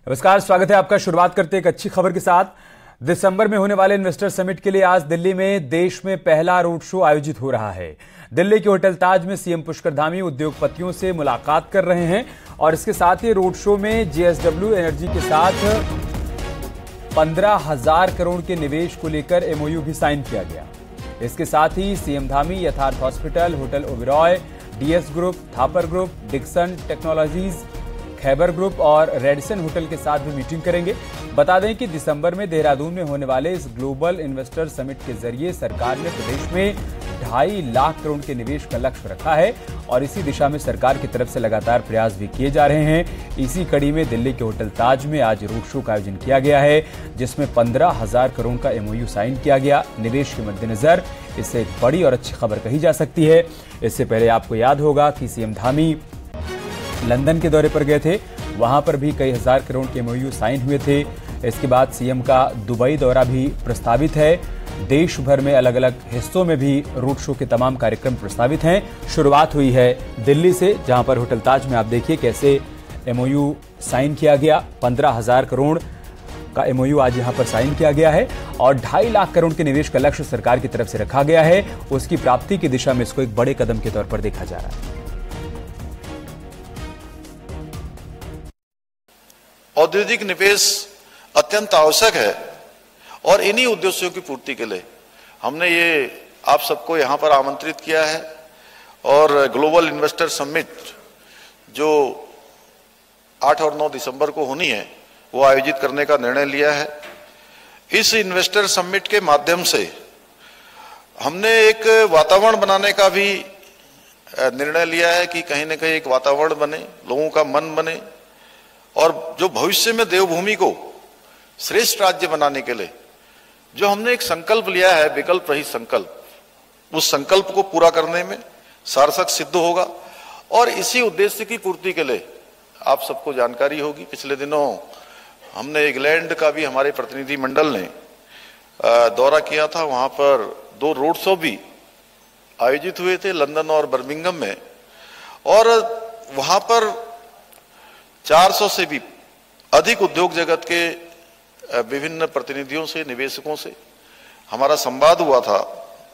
नमस्कार, स्वागत है आपका। शुरुआत करते हैं एक अच्छी खबर के साथ। दिसंबर में होने वाले इन्वेस्टर समिट के लिए आज दिल्ली में देश में पहला रोड शो आयोजित हो रहा है। दिल्ली के होटल ताज में सीएम पुष्कर धामी उद्योगपतियों से मुलाकात कर रहे हैं और इसके साथ ही रोड शो में जेएसडब्ल्यू एनर्जी के साथ 15,000 करोड़ के निवेश को लेकर एमओयू भी साइन किया गया। इसके साथ ही CM Dhami Yatharth hospital, hotel Oberoi, DS group, Thapar group, Dixon technologies, Khyber group और रेडिसन होटल के साथ भी मीटिंग करेंगे। बता दें कि दिसंबर में देहरादून में होने वाले इस ग्लोबल इन्वेस्टर समिट के जरिए सरकार ने प्रदेश में 2.5 लाख करोड़ के निवेश का लक्ष्य रखा है और इसी दिशा में सरकार की तरफ से लगातार प्रयास भी किए जा रहे हैं। इसी कड़ी में दिल्ली के होटल ताज में आज रोड शो का आयोजन किया गया है, जिसमें 15,000 करोड़ का एमओयू साइन किया गया। निवेश के मद्देनजर इससे एक बड़ी और अच्छी खबर कही जा सकती है। इससे पहले आपको याद होगा कि सीएम धामी लंदन के दौरे पर गए थे, वहां पर भी कई हजार करोड़ के एमओयू साइन हुए थे। इसके बाद सीएम का दुबई दौरा भी प्रस्तावित है। देश भर में अलग अलग हिस्सों में भी रोड शो के तमाम कार्यक्रम प्रस्तावित हैं। शुरुआत हुई है दिल्ली से, जहां पर होटल ताज में आप देखिए कैसे एमओयू साइन किया गया। 15,000 करोड़ का एमओयू आज यहां पर साइन किया गया है और 2.5 लाख करोड़ के निवेश का लक्ष्य सरकार की तरफ से रखा गया है। उसकी प्राप्ति की दिशा में इसको एक बड़े कदम के तौर पर देखा जा रहा है। औद्योगिक निवेश अत्यंत आवश्यक है और इन्हीं उद्देश्यों की पूर्ति के लिए हमने ये आप सबको यहाँ पर आमंत्रित किया है और ग्लोबल इन्वेस्टर समिट जो 8 और 9 दिसंबर को होनी है वो आयोजित करने का निर्णय लिया है। इस इन्वेस्टर समिट के माध्यम से हमने एक वातावरण बनाने का भी निर्णय लिया है कि कहीं न कहीं एक वातावरण बने, लोगों का मन बने और जो भविष्य में देवभूमि को श्रेष्ठ राज्य बनाने के लिए जो हमने एक संकल्प लिया है, विकल्प रहित संकल्प, उस संकल्प को पूरा करने में सार्थक सिद्ध होगा। और इसी उद्देश्य की पूर्ति के लिए आप सबको जानकारी होगी, पिछले दिनों हमने इंग्लैंड का भी हमारे प्रतिनिधि मंडल ने दौरा किया था। वहां पर 2 रोड शो भी आयोजित हुए थे, लंदन और बर्मिंघम में, और वहां पर 400 से भी अधिक उद्योग जगत के विभिन्न प्रतिनिधियों से, निवेशकों से हमारा संवाद हुआ था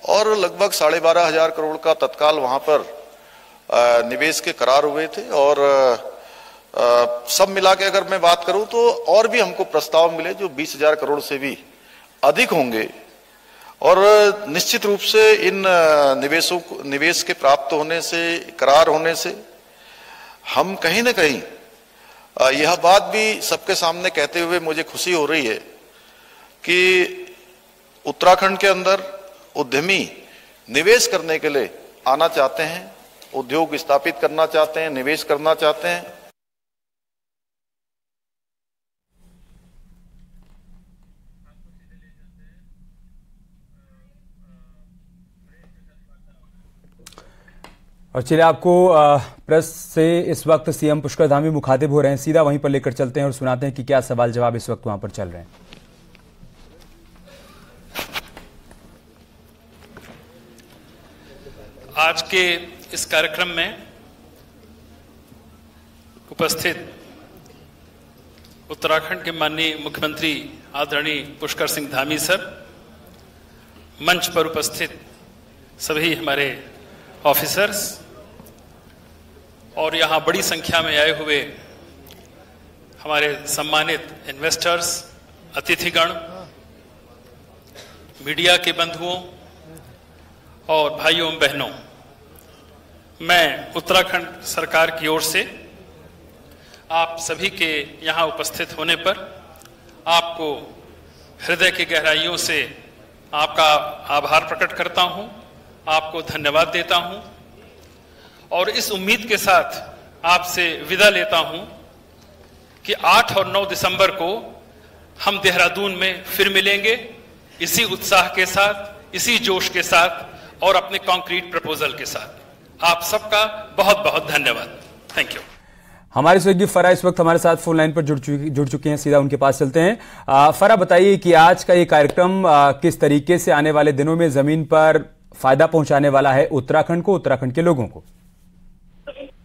और लगभग 12,500 करोड़ का तत्काल वहां पर निवेश के करार हुए थे। और सब मिला के अगर मैं बात करूं तो और भी हमको प्रस्ताव मिले जो 20,000 करोड़ से भी अधिक होंगे। और निश्चित रूप से इन निवेश के प्राप्त होने से, करार होने से हम कहीं ना कहीं यह बात भी सबके सामने कहते हुए मुझे खुशी हो रही है कि उत्तराखंड के अंदर उद्यमी निवेश करने के लिए आना चाहते हैं, उद्योग स्थापित करना चाहते हैं, निवेश करना चाहते हैं। और चलिए, आपको प्रेस से इस वक्त सीएम पुष्कर धामी मुखातिब हो रहे हैं, सीधा वहीं पर लेकर चलते हैं और सुनाते हैं कि क्या सवाल जवाब इस वक्त वहां पर चल रहे हैं। आज के इस कार्यक्रम में उपस्थित उत्तराखंड के माननीय मुख्यमंत्री आदरणीय पुष्कर सिंह धामी सर, मंच पर उपस्थित सभी हमारे ऑफिसर्स और यहाँ बड़ी संख्या में आए हुए हमारे सम्मानित इन्वेस्टर्स, अतिथिगण, मीडिया के बंधुओं और भाइयों एवं बहनों, मैं उत्तराखंड सरकार की ओर से आप सभी के यहाँ उपस्थित होने पर आपको हृदय की गहराइयों से आपका आभार प्रकट करता हूँ, आपको धन्यवाद देता हूं और इस उम्मीद के साथ आपसे विदा लेता हूं कि 8 और 9 दिसंबर को हम देहरादून में फिर मिलेंगे, इसी उत्साह के साथ, इसी जोश के साथ और अपने कॉन्क्रीट प्रपोजल के साथ। आप सबका बहुत बहुत धन्यवाद। Thank you. हमारे सहयोगी फरा इस वक्त हमारे साथ फोन लाइन पर जुड़ चुके हैं, सीधा उनके पास चलते हैं। फरा, बताइए कि आज का ये कार्यक्रम किस तरीके से आने वाले दिनों में जमीन पर फायदा पहुंचाने वाला है उत्तराखंड को, उत्तराखंड के लोगों को?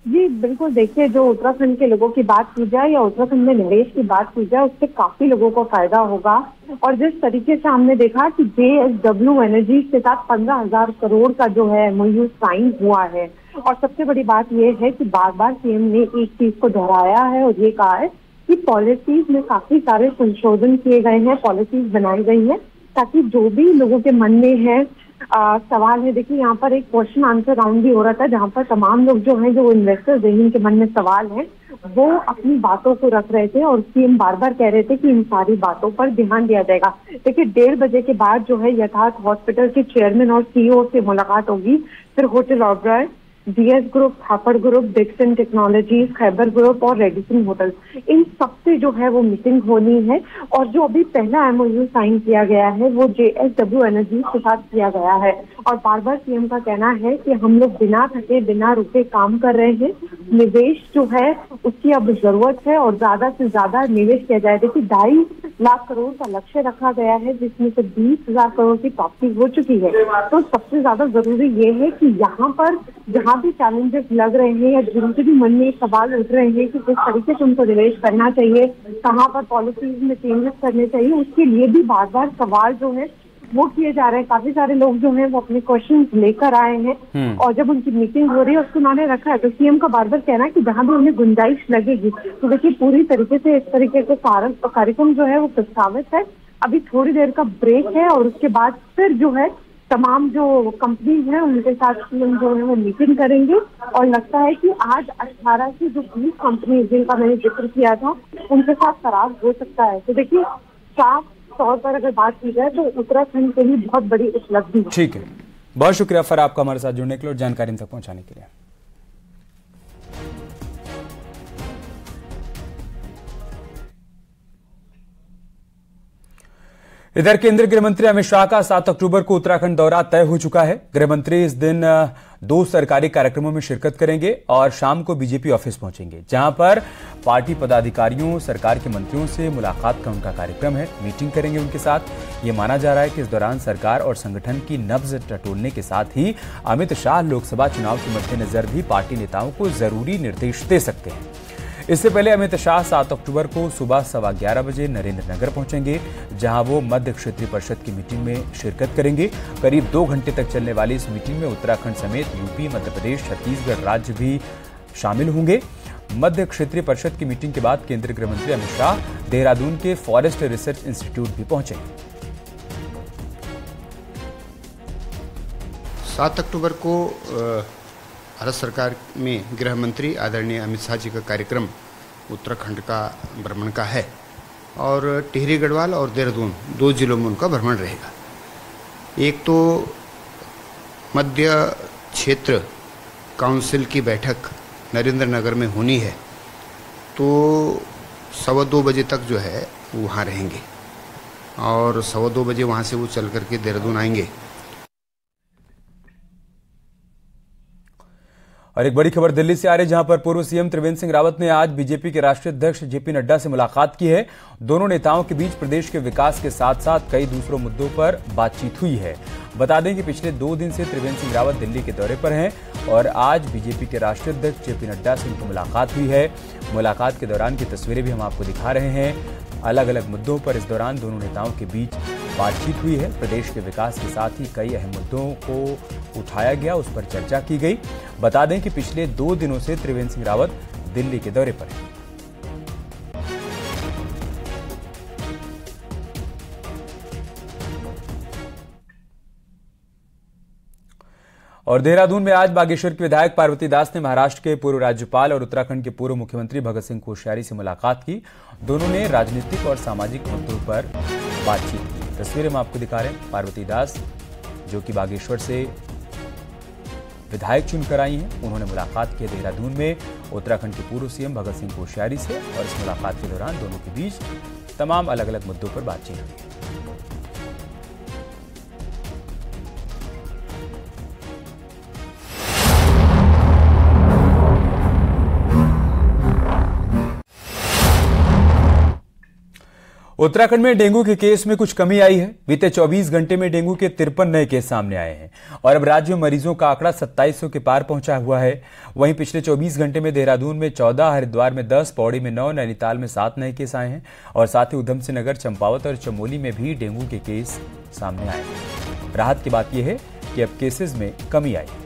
जी बिल्कुल, देखिए जो उत्तराखंड के लोगों की बात की जाए या उत्तराखंड में निवेश की बात की जाए, उससे काफी लोगों को फायदा होगा। और जिस तरीके से हमने देखा कि JSW एनर्जीज के साथ 15,000 करोड़ का जो है MOU साइन हुआ है, और सबसे बड़ी बात यह है कि बार बार सीएम ने एक चीज को दोहराया है और ये कहा है कि पॉलिसीज में काफी सारे संशोधन किए गए हैं, पॉलिसीज बनाई गई है, ताकि जो भी लोगों के मन में है सवाल है। देखिए यहाँ पर एक क्वेश्चन आंसर राउंड भी हो रहा था, जहाँ पर तमाम लोग जो हैं, जो इन्वेस्टर्स हैं, जिनके मन में सवाल है, वो अपनी बातों को रख रहे थे और सीएम बार बार कह रहे थे कि इन सारी बातों पर ध्यान दिया जाएगा। देखिए 1:30 बजे के बाद जो है यथार्थ हॉस्पिटल के चेयरमैन और CEO से मुलाकात होगी, फिर hotel Oberoi, DS group, Thapar group, Dixon technologies, Khyber group और रेडिसन होटल, इन सबसे जो है वो मीटिंग होनी है। और जो अभी पहला MOU साइन किया गया है वो JSW एनर्जीज के साथ किया गया है। और बार बार सीएम का कहना है कि हम लोग बिना थके बिना रुके काम कर रहे हैं, निवेश जो है उसकी अब जरूरत है और ज्यादा से ज्यादा निवेश किया जाए। देखिए 2.5 लाख करोड़ का लक्ष्य रखा गया है, जिसमें से 20,000 करोड़ की प्राप्ति हो चुकी है। तो सबसे ज्यादा जरूरी ये है कि यहाँ पर जहाँ भी चैलेंजेस लग रहे हैं या जिनके भी मन में सवाल उठ रहे हैं कि किस तरीके से उनको निवेश करना चाहिए, कहाँ पर पॉलिसीज में चेंजेस करने चाहिए, उसके लिए भी बार बार सवाल जो है वो किए जा रहे हैं। काफी सारे लोग जो हैं वो अपने क्वेश्चंस लेकर आए हैं और जब उनकी मीटिंग हो रही है उसको उन्होंने रखा है, तो सीएम का बार बार कहना है कि जहां भी उन्हें गुंजाइश लगेगी, तो देखिए पूरी तरीके से इस तरीके से कार्यक्रम जो है वो प्रस्तावित है। अभी थोड़ी देर का ब्रेक है और उसके बाद फिर जो है तमाम जो कंपनीज हैं उनके साथ सीएम जो है वो मीटिंग करेंगे। और लगता है कि आज 18 की जो 20 कंपनी जिनका मैंने जिक्र किया था उनके साथ करार हो सकता है। तो देखिए साफ तौर पर अगर बात की जाए तो उत्तराखंड के लिए बहुत बड़ी उपलब्धि है। ठीक है, बहुत शुक्रिया फर आपका हमारे साथ जुड़ने के लिए और जानकारी इन तक पहुंचाने के लिए। इधर केंद्रीय गृह मंत्री अमित शाह का 7 अक्टूबर को उत्तराखंड दौरा तय हो चुका है। गृह मंत्री इस दिन 2 सरकारी कार्यक्रमों में शिरकत करेंगे और शाम को बीजेपी ऑफिस पहुंचेंगे, जहां पर पार्टी पदाधिकारियों, सरकार के मंत्रियों से मुलाकात का उनका कार्यक्रम है। मीटिंग करेंगे उनके साथ। ये माना जा रहा है कि इस दौरान सरकार और संगठन की नब्ज टटोलने के साथ ही अमित शाह लोकसभा चुनाव के मद्देनजर भी पार्टी नेताओं को जरूरी निर्देश दे सकते हैं। इससे पहले अमित शाह 7 अक्टूबर को सुबह 11:15 बजे नरेंद्र नगर पहुंचेंगे, जहां वो मध्य क्षेत्रीय परिषद की मीटिंग में शिरकत करेंगे। करीब 2 घंटे तक चलने वाली इस मीटिंग में उत्तराखंड समेत यूपी, मध्य प्रदेश, छत्तीसगढ़ राज्य भी शामिल होंगे। मध्य क्षेत्रीय परिषद की मीटिंग के बाद केंद्रीय गृह मंत्री अमित शाह देहरादून के फॉरेस्ट रिसर्च इंस्टीट्यूट भी पहुंचेंगे। 7 अक्टूबर को भारत सरकार में गृह मंत्री आदरणीय अमित शाह जी का कार्यक्रम उत्तराखंड का भ्रमण का है और टिहरी गढ़वाल और देहरादून 2 जिलों में उनका भ्रमण रहेगा। एक तो मध्य क्षेत्र काउंसिल की बैठक नरेंद्र नगर में होनी है, तो 2:15 बजे तक जो है वहाँ रहेंगे और 2:15 बजे वहाँ से वो चल करके देहरादून आएंगे। और एक बड़ी खबर दिल्ली से आ रही, जहां पर पूर्व सीएम त्रिवेंद्र सिंह रावत ने आज बीजेपी के राष्ट्रीय अध्यक्ष जेपी नड्डा से मुलाकात की है। दोनों नेताओं के बीच प्रदेश के विकास के साथ साथ कई दूसरों मुद्दों पर बातचीत हुई है। बता दें कि पिछले 2 दिन से त्रिवेंद्र सिंह रावत दिल्ली के दौरे पर हैं और आज बीजेपी के राष्ट्रीय अध्यक्ष जेपी नड्डा से उनकी मुलाकात हुई है। मुलाकात के दौरान की तस्वीरें भी हम आपको दिखा रहे हैं। अलग अलग मुद्दों पर इस दौरान दोनों नेताओं के बीच बातचीत हुई है। प्रदेश के विकास के साथ ही कई अहम मुद्दों को उठाया गया, उस पर चर्चा की गई। बता दें कि पिछले 2 दिनों से त्रिवेंद्र सिंह रावत दिल्ली के दौरे पर हैं। और देहरादून में आज बागेश्वर के विधायक पार्वती दास ने महाराष्ट्र के पूर्व राज्यपाल और उत्तराखंड के पूर्व मुख्यमंत्री भगत सिंह कोश्यारी से मुलाकात की। दोनों ने राजनीतिक और सामाजिक मुद्दों पर बातचीत की। तस्वीरें हम आपको दिखा रहे हैं। पार्वती दास जो कि बागेश्वर से विधायक चुनकर आई हैं, उन्होंने मुलाकात की देहरादून में उत्तराखंड के पूर्व सीएम भगत सिंह कोश्यारी से और इस मुलाकात के दौरान दोनों के बीच तमाम अलग अलग मुद्दों पर बातचीत हुई। उत्तराखंड में डेंगू के केस में कुछ कमी आई है। बीते 24 घंटे में डेंगू के 53 नए केस सामने आए हैं और अब राज्य में मरीजों का आंकड़ा 2700 के पार पहुंचा हुआ है। वहीं पिछले 24 घंटे में देहरादून में 14, हरिद्वार में 10, पौड़ी में 9, नैनीताल में 7 नए केस आए हैं और साथ ही उधम सिंह नगर, चंपावत और चमोली में भी डेंगू के केस सामने आए हैं। राहत की बात यह है कि अब केसेस में कमी आई है।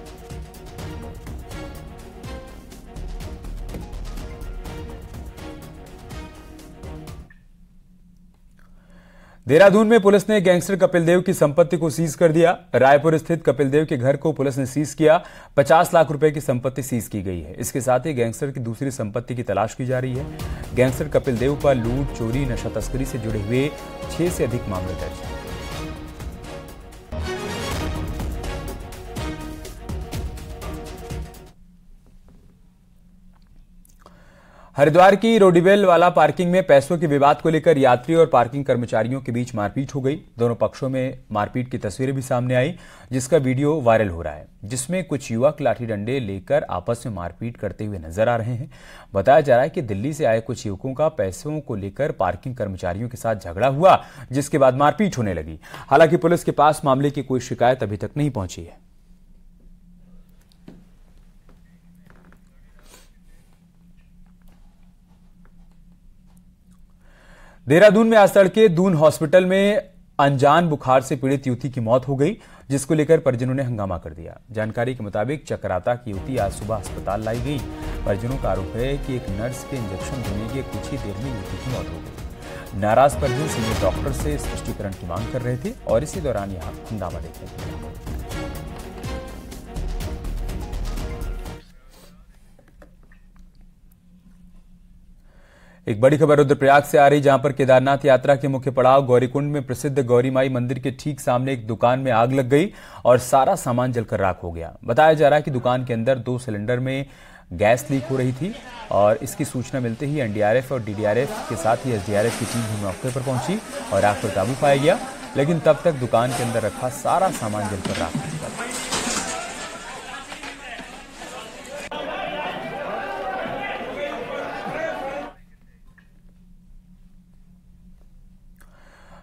देहरादून में पुलिस ने गैंगस्टर कपिल देव की संपत्ति को सीज कर दिया। रायपुर स्थित कपिल देव के घर को पुलिस ने सीज किया। 50 लाख रुपए की संपत्ति सीज की गई है। इसके साथ ही गैंगस्टर की दूसरी संपत्ति की तलाश की जा रही है। गैंगस्टर कपिल देव पर लूट, चोरी, नशा तस्करी से जुड़े हुए 6 से अधिक मामले दर्ज हैं। हरिद्वार की रोडीवेल वाला पार्किंग में पैसों के विवाद को लेकर यात्री और पार्किंग कर्मचारियों के बीच मारपीट हो गई। दोनों पक्षों में मारपीट की तस्वीरें भी सामने आई, जिसका वीडियो वायरल हो रहा है, जिसमें कुछ युवक लाठी डंडे लेकर आपस में मारपीट करते हुए नजर आ रहे हैं। बताया जा रहा है कि दिल्ली से आए कुछ युवकों का पैसों को लेकर पार्किंग कर्मचारियों के साथ झगड़ा हुआ, जिसके बाद मारपीट होने लगी। हालांकि पुलिस के पास मामले की कोई शिकायत अभी तक नहीं पहुंची है। देहरादून में आज तड़के दून हॉस्पिटल में अनजान बुखार से पीड़ित युवती की मौत हो गई, जिसको लेकर परिजनों ने हंगामा कर दिया। जानकारी के मुताबिक चकराता की युवती आज सुबह अस्पताल लाई गई। परिजनों का आरोप है कि एक नर्स के इंजेक्शन देने के कुछ ही देर में युवती की मौत हो गई। नाराज परिजन सीनियर डॉक्टर से स्पष्टीकरण की मांग कर रहे थे और इसी दौरान यहां हंगामा देखने को मिला। एक बड़ी खबर रुद्रप्रयाग से आ रही, जहां पर केदारनाथ यात्रा के मुख्य पड़ाव गौरीकुंड में प्रसिद्ध गौरी माई मंदिर के ठीक सामने एक दुकान में आग लग गई और सारा सामान जलकर राख हो गया। बताया जा रहा है कि दुकान के अंदर 2 सिलेंडर में गैस लीक हो रही थी और इसकी सूचना मिलते ही एनडीआरएफ और डीडीआरएफ के साथ ही एसडीआरएफ की टीम भी मौके पर पहुंची और आग पर काबू पाया गया, लेकिन तब तक दुकान के अंदर रखा सारा सामान जलकर राख हो चुका था।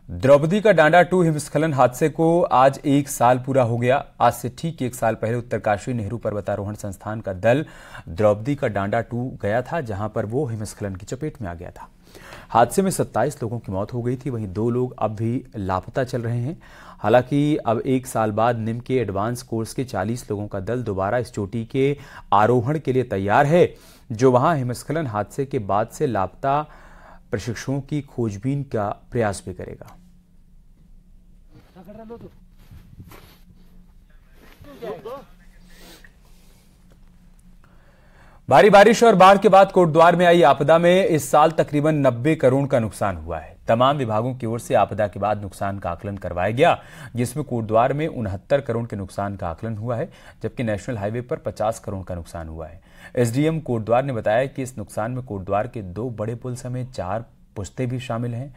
द्रौपदी का डांडा 2 हिमस्खलन हादसे को आज 1 साल पूरा हो गया। आज से ठीक 1 साल पहले उत्तरकाशी नेहरू पर्वतारोहण संस्थान का दल द्रौपदी का डांडा 2 गया था, जहां पर वो हिमस्खलन की चपेट में आ गया था। हादसे में 27 लोगों की मौत हो गई थी, वहीं 2 लोग अब भी लापता चल रहे हैं। हालांकि अब 1 साल बाद निम के एडवांस कोर्स के 40 लोगों का दल दोबारा इस चोटी के आरोहण के लिए तैयार है, जो वहां हिमस्खलन हादसे के बाद से लापता प्रशिक्षुओं की खोजबीन का प्रयास भी करेगा। भारी बारिश और बाढ़ के बाद कोटद्वार में आई आपदा में इस साल तकरीबन 90 करोड़ का नुकसान हुआ है। तमाम विभागों की ओर से आपदा के बाद नुकसान का आकलन करवाया गया, जिसमें कोटद्वार में 69 करोड़ के नुकसान का आकलन हुआ है, जबकि नेशनल हाईवे पर 50 करोड़ का नुकसान हुआ है। एसडीएम कोटद्वार ने बताया कि इस नुकसान में कोटद्वार के 2 बड़े पुल समेत 4 पुश्ते भी शामिल हैं।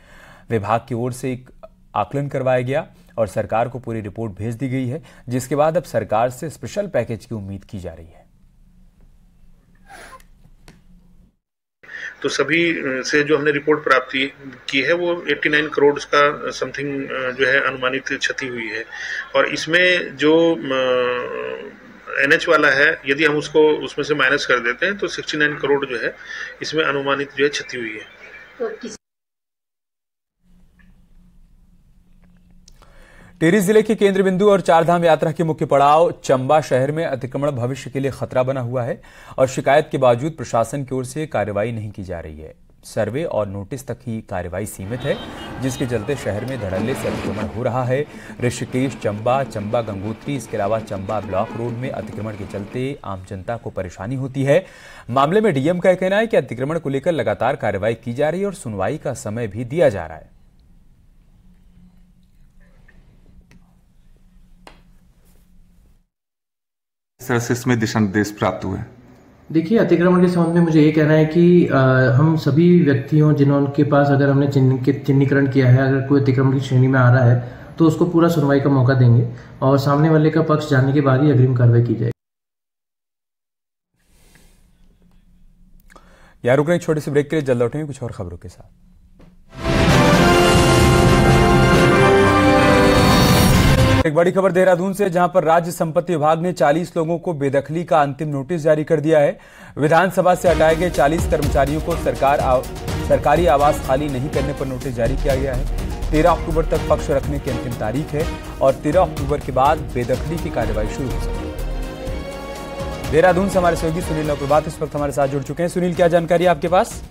विभाग की ओर से एक आकलन करवाया गया और सरकार को पूरी रिपोर्ट भेज दी गई है, जिसके बाद अब सरकार से स्पेशल पैकेज की उम्मीद की जा रही है। तो सभी से जो हमने रिपोर्ट प्राप्त की है वो 89 करोड़ का समथिंग जो है अनुमानित क्षति हुई है और इसमें जो एनएच वाला है, यदि हम उसको उसमें से माइनस कर देते हैं तो 69 करोड़ जो है इसमें अनुमानित जो है क्षति हुई है। टिहरी जिले के केंद्र बिंदु और चारधाम यात्रा के मुख्य पड़ाव चंबा शहर में अतिक्रमण भविष्य के लिए खतरा बना हुआ है और शिकायत के बावजूद प्रशासन की ओर से कार्रवाई नहीं की जा रही है। सर्वे और नोटिस तक ही कार्रवाई सीमित है, जिसके चलते शहर में धड़ल्ले से अतिक्रमण हो रहा है। ऋषिकेश, चंबा, चंबा गंगोत्री, इसके अलावा चंबा ब्लॉक रोड में अतिक्रमण के चलते आम जनता को परेशानी होती है। मामले में डीएम का कहना है कि अतिक्रमण को लेकर लगातार कार्रवाई की जा रही है और सुनवाई का समय भी दिया जा रहा है। तरह से इसमें दिशा निर्देश प्राप्त हुए? देखिए, अतिक्रमण के संबंध में मुझे ये कहना है कि हम सभी व्यक्तियों जिनके पास अगर हमने चिन्हीकरण किया है, अगर कोई अतिक्रमण की श्रेणी में आ रहा है तो उसको पूरा सुनवाई का मौका देंगे और सामने वाले का पक्ष जानने के बाद ही अग्रिम कार्रवाई की जाएगी। यार रुक रहे छोटे से ब्रेक के लिए, जल्द लौटेंगे कुछ और खबरों के साथ। एक बड़ी खबर देहरादून से, जहां पर राज्य संपत्ति विभाग ने 40 लोगों को बेदखली का अंतिम नोटिस जारी कर दिया है। विधानसभा से हटाए गए 40 कर्मचारियों को सरकारी आवास खाली नहीं करने पर नोटिस जारी किया गया है। 13 अक्टूबर तक पक्ष रखने की अंतिम तारीख है और 13 अक्टूबर के बाद बेदखली की कार्यवाही शुरू हो सकती है। देहरादून से हमारे सहयोगी सुनील नौकुरबात इस वक्त हमारे साथ जुड़ चुके हैं। सुनील, क्या जानकारी है आपके पास?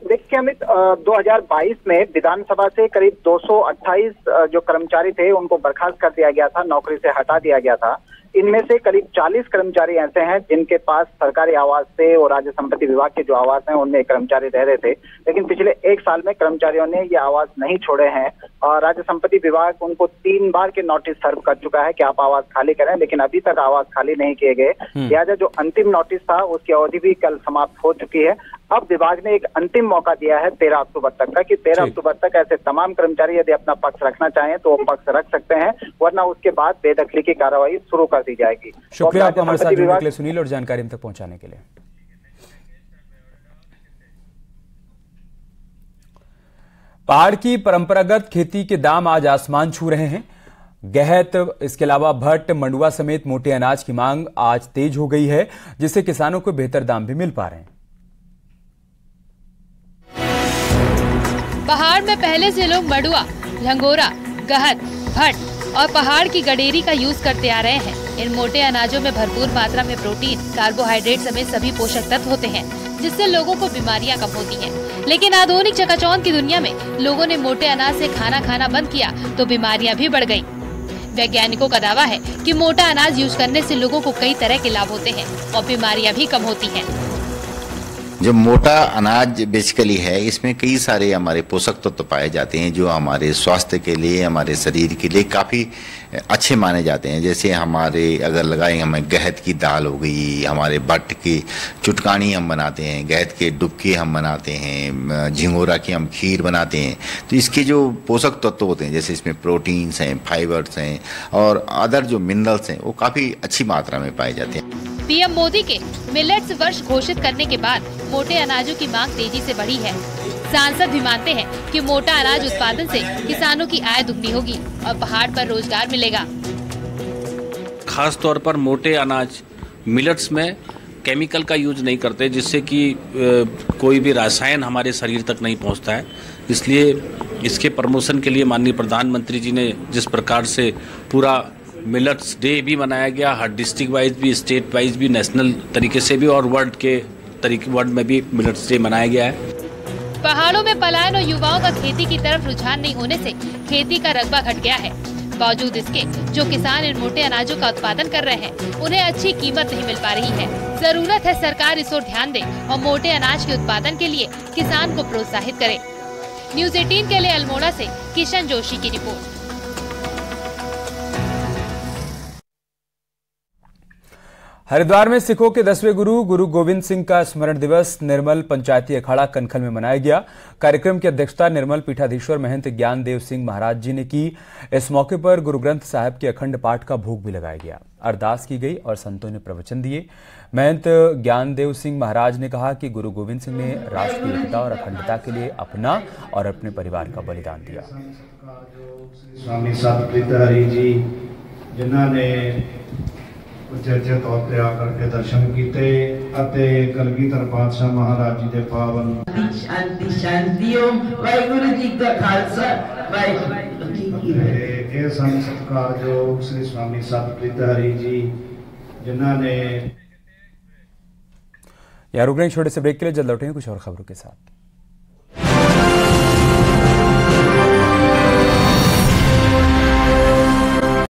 देखिए अमित, 2022 में विधानसभा से करीब 228 जो कर्मचारी थे उनको बर्खास्त कर दिया गया था, नौकरी से हटा दिया गया था। इनमें से करीब 40 कर्मचारी ऐसे हैं जिनके पास सरकारी आवास थे और राज्य संपत्ति विभाग के जो आवास हैं उनमें कर्मचारी रह रहे थे, लेकिन पिछले 1 साल में कर्मचारियों ने ये आवास नहीं छोड़े हैं और राज्य संपत्ति विभाग उनको 3 बार के नोटिस सर्व कर चुका है कि आप आवास खाली करें, लेकिन अभी तक आवास खाली नहीं किए गए। लिहाजा जो अंतिम नोटिस था उसकी अवधि भी कल समाप्त हो चुकी है। अब विभाग ने एक अंतिम मौका दिया है 13 अक्टूबर तक का, कि 13 अक्टूबर तक ऐसे तमाम कर्मचारी यदि अपना पक्ष रखना चाहें तो वो पक्ष रख सकते हैं, वरना उसके बाद बेदखली की कार्रवाई शुरू कर दी जाएगी। शुक्रिया आपको हमारे साथ जुड़ने के लिए सुनील और जानकारी हम तक पहुंचाने के लिए। पहाड़ की परंपरागत खेती के दाम आज आसमान छू रहे हैं। गहत, इसके अलावा भट्ट, मंडुआ समेत मोटे अनाज की मांग आज तेज हो गई है, जिससे किसानों को बेहतर दाम भी मिल पा रहे हैं। पहाड़ में पहले से लोग मंडुआ, झंगोरा, गहत, भट्ट और पहाड़ की गडेरी का यूज करते आ रहे हैं। इन मोटे अनाजों में भरपूर मात्रा में प्रोटीन, कार्बोहाइड्रेट समेत सभी पोषक तत्व होते हैं, जिससे लोगों को बीमारियां कम होती हैं। लेकिन आधुनिक चकाचौंध की दुनिया में लोगों ने मोटे अनाज से खाना खाना बंद किया तो बीमारियां भी बढ़ गयी। वैज्ञानिकों का दावा है कि मोटा अनाज यूज करने से लोगों को कई तरह के लाभ होते हैं और बीमारियां भी कम होती हैं। जो मोटा अनाज बेसिकली है, इसमें कई सारे हमारे पोषक तत्व पाए जाते हैं जो हमारे स्वास्थ्य के लिए, हमारे शरीर के लिए काफ़ी अच्छे माने जाते हैं। जैसे हमारे अगर लगाएं, हमें गहत की दाल हो गई, हमारे भट्ट की चुटकानी हम बनाते हैं, गहत के डुबके हम बनाते हैं, झिंगोरा की हम खीर बनाते हैं। तो इसके जो पोषक तत्व होते हैं, जैसे इसमें प्रोटीन्स हैं, फाइबर्स हैं और अदर जो मिनरल्स हैं, वो काफ़ी अच्छी मात्रा में पाए जाते हैं। पीएम मोदी के मिलेट्स वर्ष घोषित करने के बाद मोटे अनाजों की मांग तेजी से बढ़ी है। सांसद भी मानते हैं कि मोटा अनाज उत्पादन से किसानों की आय दुगनी होगी और पहाड़ पर रोजगार मिलेगा। खास तौर पर मोटे अनाज मिलेट्स में केमिकल का यूज नहीं करते, जिससे कि कोई भी रसायन हमारे शरीर तक नहीं पहुंचता है। इसलिए इसके प्रमोशन के लिए माननीय प्रधानमंत्री जी ने जिस प्रकार से पूरा मिलेट्स डे भी मनाया गया, हर डिस्ट्रिक्ट वाइज भी, स्टेट वाइज भी, नेशनल तरीके से भी और वर्ल्ड में भी मिलेट्स डे मनाया गया है। पहाड़ों में पलायन और युवाओं का खेती की तरफ रुझान नहीं होने से खेती का रकबा घट गया है। बावजूद इसके जो किसान इन मोटे अनाजों का उत्पादन कर रहे हैं, उन्हें अच्छी कीमत नहीं मिल पा रही है। जरूरत है सरकार इस ओर ध्यान दे और मोटे अनाज के उत्पादन के लिए किसान को प्रोत्साहित करे। न्यूज़ 18 के लिए अल्मोड़ा से किशन जोशी की रिपोर्ट। हरिद्वार में सिखों के 10वें गुरु गोविंद सिंह का स्मरण दिवस निर्मल पंचायती अखाड़ा कनखल में मनाया गया। कार्यक्रम की अध्यक्षता निर्मल पीठाधीश्वर महंत ज्ञानदेव सिंह महाराज जी ने की। इस मौके पर गुरु ग्रंथ साहिब के अखंड पाठ का भोग भी लगाया गया, अरदास की गई और संतों ने प्रवचन दिए। महंत ज्ञानदेव सिंह महाराज ने कहा कि गुरु गोविंद सिंह ने राष्ट्र की एकता और अखंडता के लिए अपना और अपने परिवार का बलिदान दिया। स्वामी सतप्रीत हरि जी जिन्होंने उचेचे तौर पर आकर के दर्शन किए, कलगीधर पातशाह महाराज जी के पावन शांति शांति ओम वाहिगुरु जी का खालसा वाहिगुरू जी की फतेह। ये सत्कारयोग श्री स्वामी सतप्रीत हरि जी जिन्होंने। यार रुक रहे छोटे से ब्रेक के लिए, जल्द लौटेंगे कुछ और खबरों के साथ।